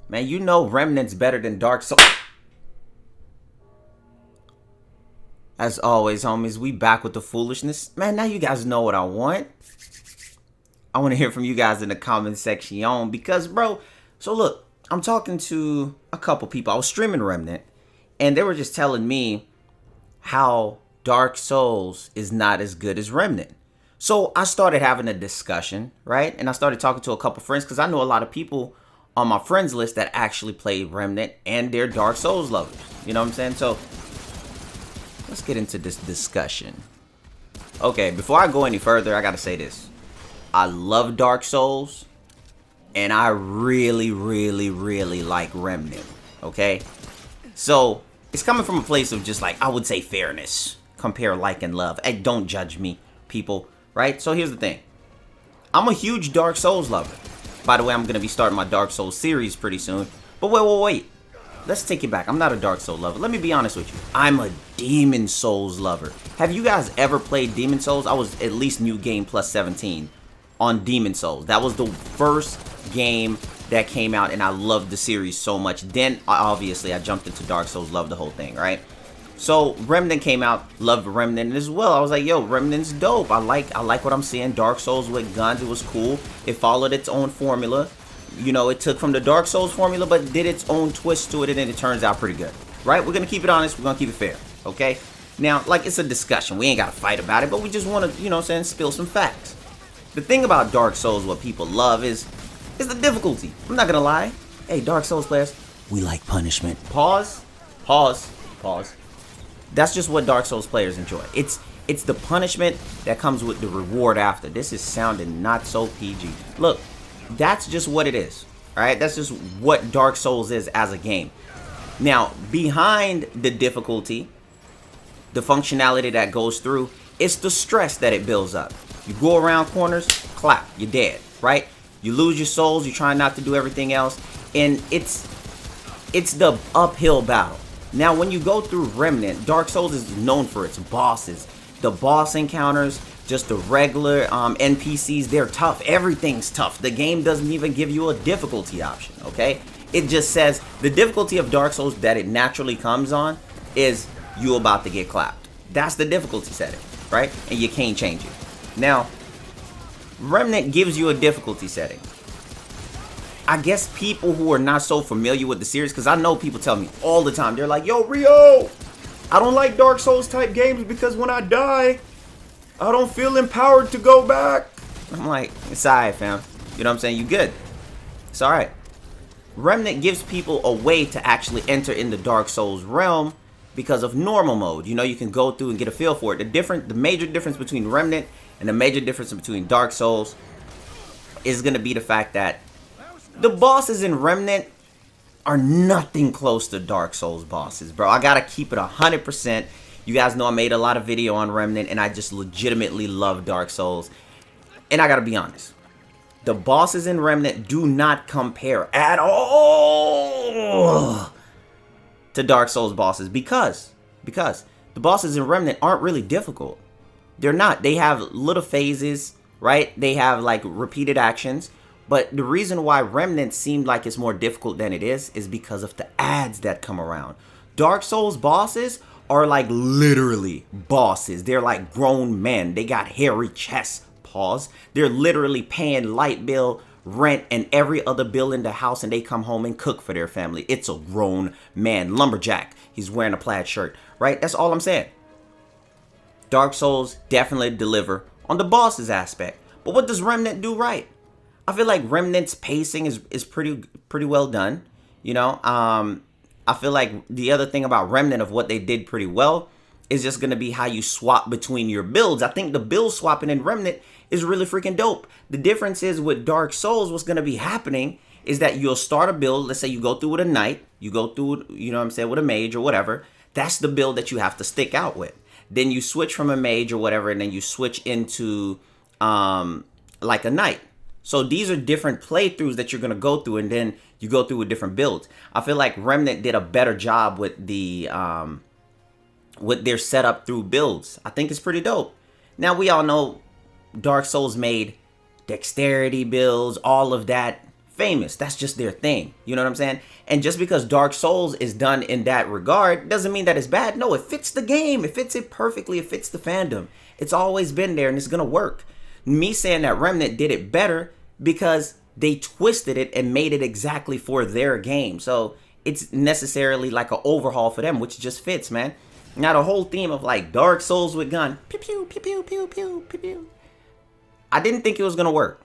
Man, you know Remnant's better than Dark Souls. As always, homies, we back with the foolishness. Man, now you guys know what I want. I want to hear from you guys in the comment section because, bro, so look, I'm talking to a couple people. I was streaming Remnant, and they were just telling me how Dark Souls is not as good as Remnant. So I started having a discussion, right? And I started talking to a couple friends because I know a lot of people on my friends list that actually played Remnant and they're Dark Souls lovers. You know what I'm saying? So let's get into this discussion. Okay, before I go any further, I gotta say this. I love Dark Souls, and I really, really, really like Remnant. Okay? So it's coming from a place of just like, I would say fairness. Compare like and love. Hey, don't judge me, people. Right? So here's the thing. I'm a huge Dark Souls lover. By the way, I'm going to be starting my Dark Souls series pretty soon. But wait. Let's take it back. I'm not a Dark Souls lover. Let me be honest with you. I'm a Demon Souls lover. Have you guys ever played Demon Souls? I was at least New Game Plus 17 on Demon Souls. That was the first game that came out, and I loved the series so much. Then, obviously, I jumped into Dark Souls, loved the whole thing, right? So Remnant came out, loved Remnant as well. I was like, yo, Remnant's dope. I like what I'm seeing. Dark Souls with guns, it was cool. It followed its own formula. You know, it took from the Dark Souls formula, but did its own twist to it, and then it turns out pretty good. Right? We're gonna keep it honest, we're gonna keep it fair. Okay? Now, like, it's a discussion. We ain't gotta fight about it, but we just wanna, you know what I'm saying, spill some facts. The thing about Dark Souls, what people love is the difficulty. I'm not gonna lie. Hey, Dark Souls players, we like punishment. Pause. That's just what Dark Souls players enjoy. It's the punishment that comes with the reward after. This is sounding not so PG. Look, that's just what it is. Alright? That's just what Dark Souls is as a game. Now, behind the difficulty, the functionality that goes through, it's the stress that it builds up. You go around corners, clap, you're dead, right? You lose your souls, you're trying not to do everything else, and it's the uphill battle. Now, when you go through Remnant, Dark Souls is known for its bosses. The boss encounters, just the regular NPCs, they're tough. Everything's tough. The game doesn't even give you a difficulty option, okay? It just says the difficulty of Dark Souls that it naturally comes on is you about to get clapped. That's the difficulty setting, right? And you can't change it. Now, Remnant gives you a difficulty setting. I guess people who are not so familiar with the series, because I know people tell me all the time, they're like, yo, Rio, I don't like Dark Souls type games because when I die, I don't feel empowered to go back. I'm like, it's alright, fam. You know what I'm saying? You good. It's alright. Remnant gives people a way to actually enter in the Dark Souls realm because of normal mode. You know, you can go through and get a feel for it. The major difference between Remnant and the major difference between Dark Souls is going to be the fact that the bosses in Remnant are nothing close to Dark Souls bosses, bro. I gotta keep it 100%. You guys know I made a lot of video on Remnant, and I just legitimately love Dark Souls. And I gotta be honest. The bosses in Remnant do not compare at all to Dark Souls bosses because the bosses in Remnant aren't really difficult. They're not. They have little phases, right? They have, like, repeated actions. But the reason why Remnant seemed like it's more difficult than it is because of the ads that come around. Dark Souls bosses are like literally bosses. They're like grown men. They got hairy chests. Pause. They're literally paying light bill, rent, and every other bill in the house, and they come home and cook for their family. It's a grown man. Lumberjack. He's wearing a plaid shirt. Right? That's all I'm saying. Dark Souls definitely deliver on the bosses aspect. But what does Remnant do right? I feel like Remnant's pacing is pretty well done. You know, I feel like the other thing about Remnant of what they did pretty well is just going to be how you swap between your builds. I think the build swapping in Remnant is really freaking dope. The difference is with Dark Souls, what's going to be happening is that you'll start a build. Let's say you go through with a knight. You go through, you know what I'm saying, with a mage or whatever. That's the build that you have to stick out with. Then you switch from a mage or whatever, and then you switch into like a knight. So these are different playthroughs that you're going to go through, and then you go through with different builds. I feel like Remnant did a better job with their setup through builds. I think it's pretty dope. Now, we all know Dark Souls made dexterity builds, all of that famous. That's just their thing. You know what I'm saying? And just because Dark Souls is done in that regard doesn't mean that it's bad. No, it fits the game. It fits it perfectly. It fits the fandom. It's always been there and it's going to work. Me saying that Remnant did it better because they twisted it and made it exactly for their game. So it's necessarily like an overhaul for them, which just fits, man. Now the whole theme of like Dark Souls with gun, pew pew pew pew pew pew pew pew. I didn't think it was gonna work.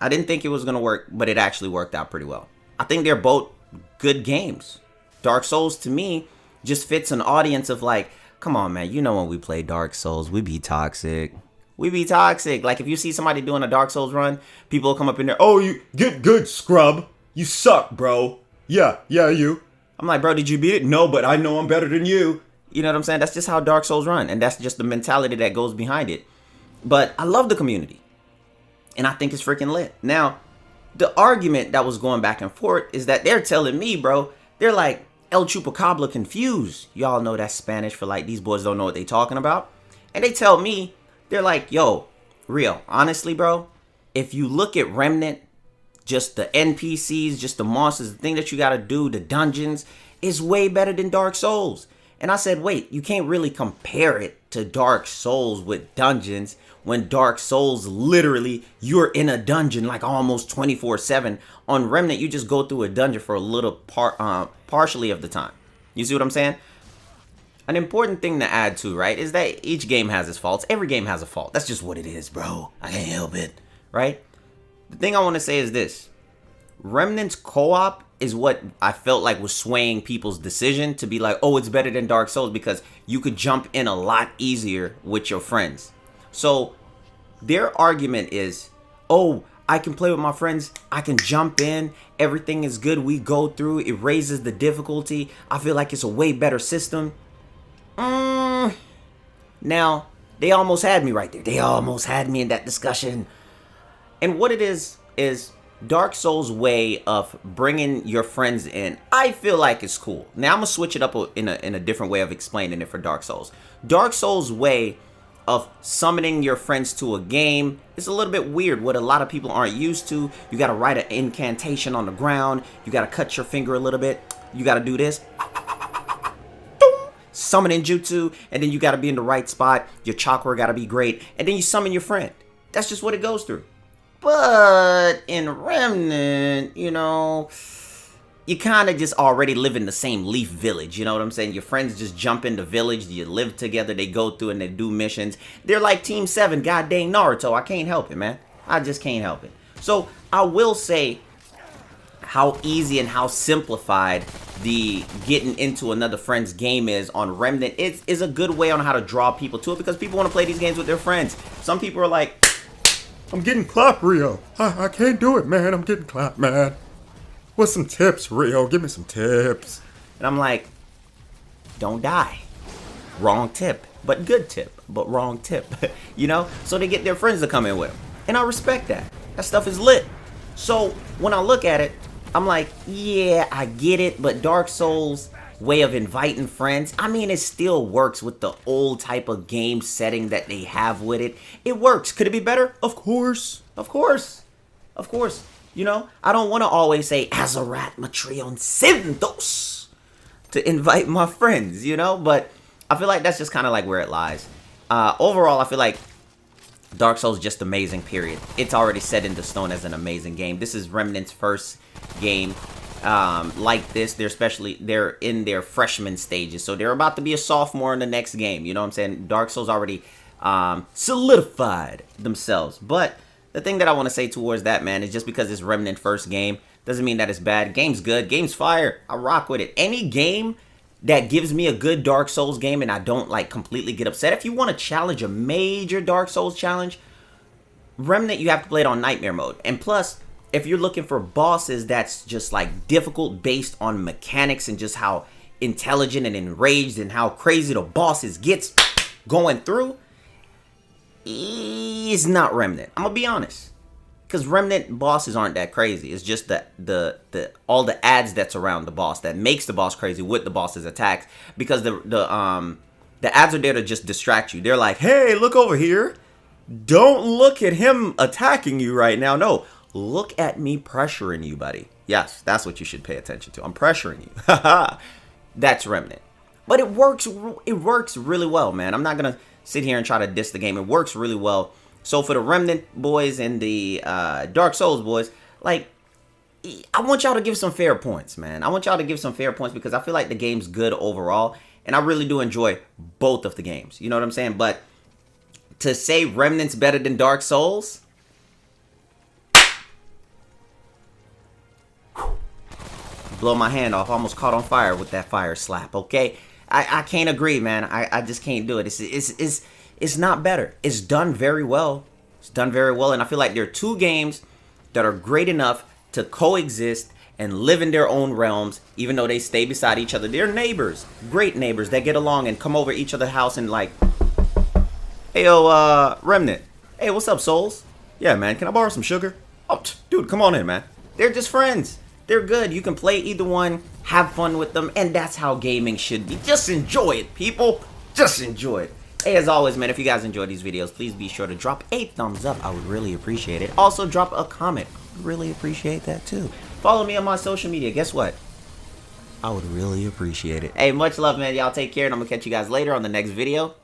I didn't think it was gonna work, but it actually worked out pretty well. I think they're both good games. Dark Souls to me just fits an audience of like, come on, man. You know when we play Dark Souls, we be toxic. We be toxic. Like if you see somebody doing a Dark Souls run, people will come up in there. Oh, you get good, scrub. You suck, bro. Yeah, you. I'm like, bro, did you beat it? No, but I know I'm better than you. You know what I'm saying? That's just how Dark Souls run. And that's just the mentality that goes behind it. But I love the community. And I think it's freaking lit. Now, the argument that was going back and forth is that they're telling me, bro, they're like, El Chupacabra confused. Y'all know that's Spanish for like, these boys don't know what they talking about. And they tell me, they're like, yo, Rio, honestly, bro, if you look at Remnant, just the NPCs, just the monsters, the thing that you got to do, the dungeons, is way better than Dark Souls. And I said, wait, you can't really compare it to Dark Souls with dungeons when Dark Souls, literally, you're in a dungeon like almost 24/7. On Remnant, you just go through a dungeon for a little partially of the time. You see what I'm saying? An important thing to add to, right, is that each game has its faults. Every game has a fault. That's just what it is, bro. I can't help it, right? The thing I want to say is this. Remnant's co-op is what I felt like was swaying people's decision to be like, oh, it's better than Dark Souls because you could jump in a lot easier with your friends. So their argument is, oh, I can play with my friends. I can jump in. Everything is good. We go through. It raises the difficulty. I feel like it's a way better system. Now, they almost had me right there. They almost had me in that discussion. And what it is Dark Souls' way of bringing your friends in, I feel like it's cool. Now, I'm going to switch it up in a different way of explaining it for Dark Souls. Dark Souls' way of summoning your friends to a game is a little bit weird, what a lot of people aren't used to. You got to write an incantation on the ground. You got to cut your finger a little bit. You got to do this. Summoning jutsu, and then you got to be in the right spot. Your chakra got to be great, and then you summon your friend. That's just what it goes through. But in Remnant, you know, you kind of just already live in the same Leaf Village. You know what I'm saying? Your friends just jump in the village. You live together. They go through and they do missions. They're like Team 7, god dang Naruto. I can't help it, man. I just can't help it. So I will say how easy and how simplified the getting into another friend's game is on Remnant. It is a good way on how to draw people to it because people want to play these games with their friends. Some people are like, I'm getting clapped, Rio. I can't do it, man. I'm getting clapped, man. What's some tips, Rio? Give me some tips. And I'm like, don't die. Wrong tip, but good tip, but wrong tip. You know? So they get their friends to come in with them. And I respect that. That stuff is lit. So when I look at it, I'm like, yeah, I get it, but Dark Souls' way of inviting friends, I mean, it still works with the old type of game setting that they have with it. It works. Could it be better? Of course. Of course. Of course. You know, I don't want to always say Azarat Matrion Synthos to invite my friends, you know, but I feel like that's just kind of like where it lies. Overall, I feel like Dark Souls just amazing, period. It's already set into stone as an amazing game. This is Remnant's first game like this. They're in their freshman stages, so they're about to be a sophomore in the next game. You know what I'm saying? Dark Souls already solidified themselves. But the thing that I want to say towards that, man, is just because it's Remnant first game doesn't mean that it's bad. Game's good. Game's fire. I rock with it. Any game that gives me a good Dark Souls game and I don't like completely get upset. If you want to challenge a major Dark Souls challenge, Remnant, you have to play it on Nightmare mode. And plus, if you're looking for bosses that's just like difficult based on mechanics and just how intelligent and enraged and how crazy the bosses gets going through, it's not Remnant. I'm gonna be honest, because Remnant bosses aren't that crazy. It's just the all the ads that's around the boss that makes the boss crazy with the boss's attacks. Because the ads are there to just distract you. They're like, hey, look over here. Don't look at him attacking you right now. No, Look at me pressuring you, buddy. Yes, that's what you should pay attention to. I'm pressuring you. That's Remnant. But it works really well, man. I'm not going to sit here and try to diss the game. It works really well. So for the Remnant boys and the Dark Souls boys, like, I want y'all to give some fair points, man. I want y'all to give some fair points because I feel like the game's good overall. And I really do enjoy both of the games. You know what I'm saying? But to say Remnant's better than Dark Souls, blow my hand off. Almost caught on fire with that fire slap, okay? I can't agree, man. I just can't do it. It's not better. It's done very well. It's done very well. And I feel like there are two games that are great enough to coexist and live in their own realms, even though they stay beside each other. They're neighbors. Great neighbors that get along and come over each other's house and like, hey, yo, Remnant. Hey, what's up, Souls? Yeah, man, can I borrow some sugar? Oh, dude, come on in, man. They're just friends. They're good. You can play either one, have fun with them, and that's how gaming should be. Just enjoy it, people. Just enjoy it. Hey, as always, man, if you guys enjoy these videos, please be sure to drop a thumbs up. I would really appreciate it. Also, drop a comment. Really appreciate that, too. Follow me on my social media. Guess what? I would really appreciate it. Hey, much love, man. Y'all take care, and I'm going to catch you guys later on the next video.